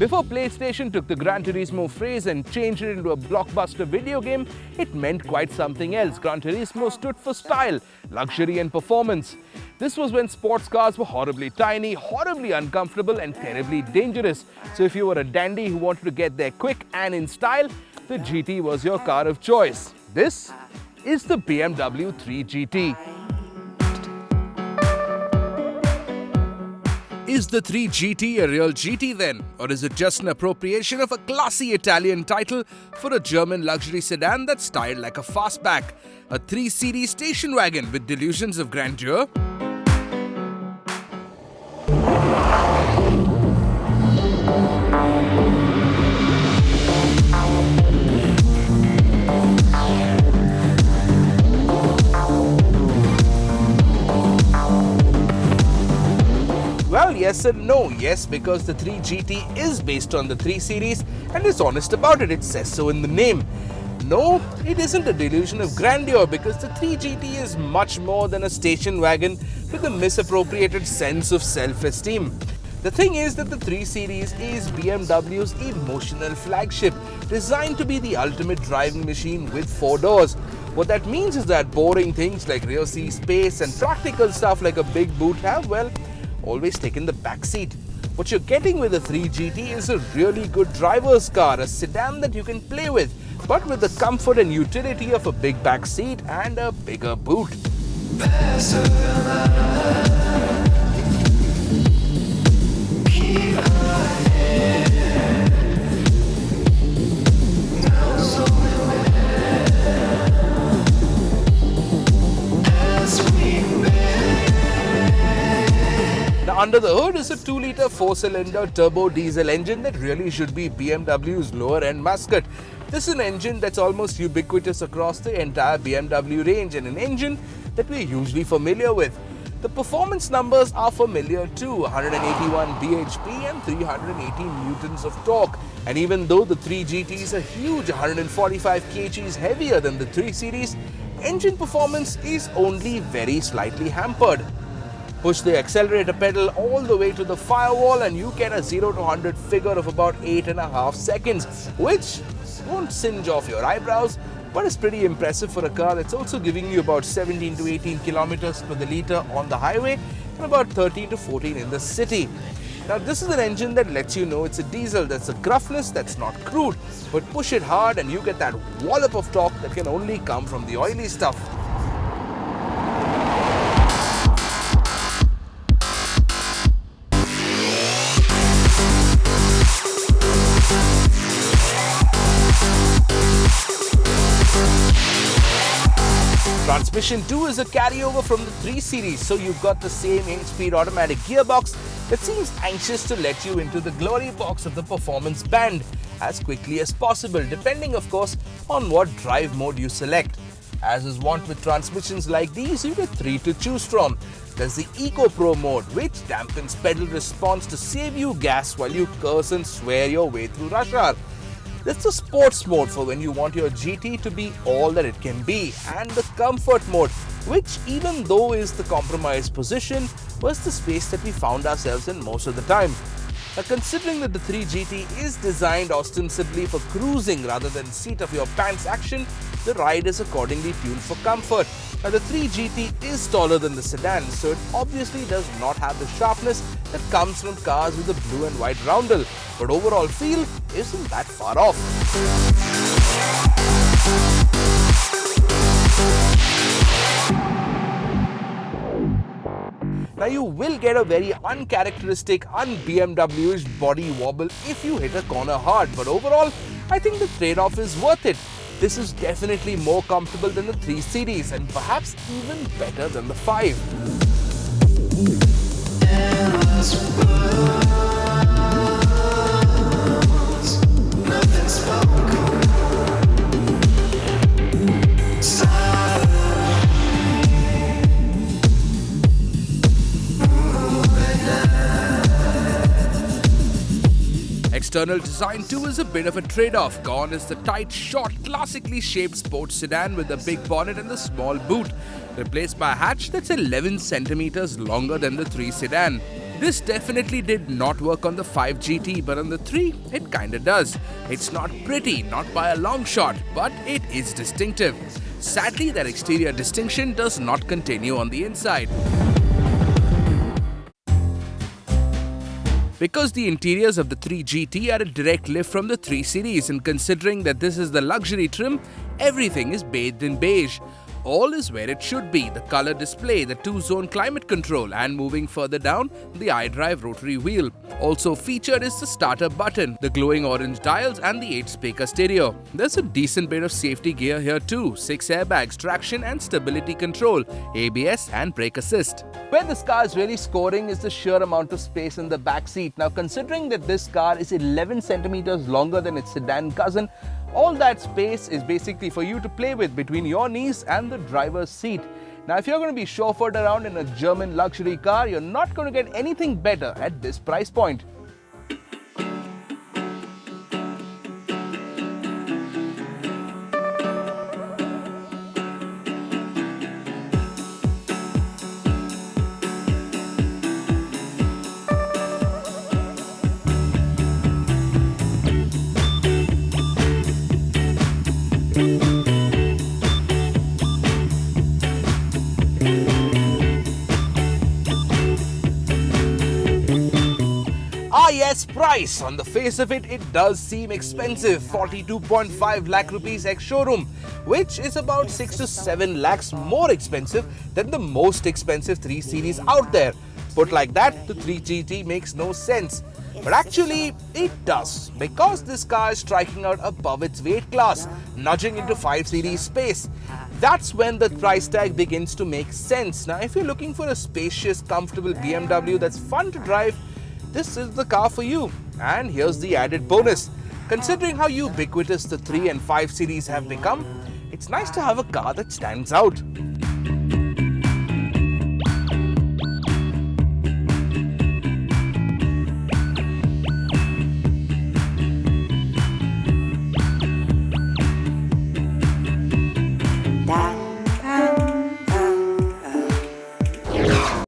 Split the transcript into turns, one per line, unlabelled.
Before PlayStation took the Gran Turismo phrase and changed it into a blockbuster video game, it meant quite something else. Gran Turismo stood for style, luxury and performance. This was when sports cars were horribly tiny, horribly uncomfortable and terribly dangerous. So if you were a dandy who wanted to get there quick and in style, the GT was your car of choice. This is the BMW 3GT. Is the 3GT a real GT then? Or is it just an appropriation of a classy Italian title for a German luxury sedan that's styled like a fastback? A 3 Series station wagon with delusions of grandeur? Well, yes and no. Yes, because the 3GT is based on the 3 Series and is honest about it. It says so in the name. No, it isn't a delusion of grandeur because the 3GT is much more than a station wagon with a misappropriated sense of self-esteem. The thing is that the 3 Series is BMW's emotional flagship, designed to be the ultimate driving machine with 4 doors. What that means is that boring things like rear seat space and practical stuff like a big boot have, well, always taken the back seat. What you're getting with the 3GT is a really good driver's car, a sedan that you can play with, but with the comfort and utility of a big back seat and a bigger boot. Under the hood is a 2-litre 4-cylinder turbo diesel engine that really should be BMW's lower-end mascot. This is an engine that's almost ubiquitous across the entire BMW range and an engine that we're hugely familiar with. The performance numbers are familiar too, 181 bhp and 318 newtons of torque. And even though the 3GT is a huge 145 kgs heavier than the 3 Series, engine performance is only very slightly hampered. Push the accelerator pedal all the way to the firewall and you get a 0 to 100 figure of about 8.5 seconds, which won't singe off your eyebrows, but is pretty impressive for a car that's also giving you about 17 to 18 kilometers per liter on the highway and about 13 to 14 in the city. Now this is an engine that lets you know it's a diesel, that's a gruffness that's not crude, but push it hard and you get that wallop of torque that can only come from the oily stuff. Transmission too is a carryover from the 3 Series, so you've got the same 8-speed automatic gearbox that seems anxious to let you into the glory box of the performance band as quickly as possible, depending of course on what drive mode you select. As is wont with transmissions like these, you get 3 to choose from. There's the Eco Pro mode, which dampens pedal response to save you gas while you curse and swear your way through rush hour. There's the sports mode for when you want your GT to be all that it can be, and the comfort mode, which even though is the compromised position, was the space that we found ourselves in most of the time. Now considering that the 3GT is designed ostensibly for cruising rather than seat of your pants action, the ride is accordingly tuned for comfort. Now the 3GT is taller than the sedan, so it obviously does not have the sharpness that comes from cars with a blue and white roundel, but overall feel isn't that far off. Now you will get a very uncharacteristic, un-BMW-ish body wobble if you hit a corner hard, but overall, I think the trade-off is worth it. This is definitely more comfortable than the 3 Series and perhaps even better than the 5. External design too is a bit of a trade-off. Gone is the tight, short, classically shaped sports sedan with a big bonnet and the small boot, replaced by a hatch that's 11 centimeters longer than the 3 sedan. This definitely did not work on the 5GT, but on the 3, it kinda does. It's not pretty, not by a long shot, but it is distinctive. Sadly, that exterior distinction does not continue on the inside. Because the interiors of the 3GT are a direct lift from the 3 Series, and considering that this is the luxury trim, everything is bathed in beige. All is where it should be: the color display, the 2-zone climate control, and moving further down, the iDrive rotary wheel. Also featured is the starter button, the glowing orange dials, and the 8-speaker stereo. There's a decent bit of safety gear here too: 6 airbags, traction and stability control, ABS and brake assist. Where this car is really scoring is the sheer amount of space in the back seat. Now, considering that this car is 11 centimeters longer than its sedan cousin, all that space is basically for you to play with between your knees and the driver's seat. Now, if you're going to be chauffeured around in a German luxury car, you're not going to get anything better at this price point. Yes, price. On the face of it, it does seem expensive. 42.5 lakh rupees ex-showroom, which is about 6 to 7 lakhs more expensive than the most expensive 3 Series out there. Put like that, the 3GT makes no sense. But actually, it does, because this car is striking out above its weight class, nudging into 5 Series space. That's when the price tag begins to make sense. Now, if you're looking for a spacious, comfortable BMW that's fun to drive, this is the car for you. And here's the added bonus: considering how ubiquitous the 3 and 5 Series have become, it's nice to have a car that stands out.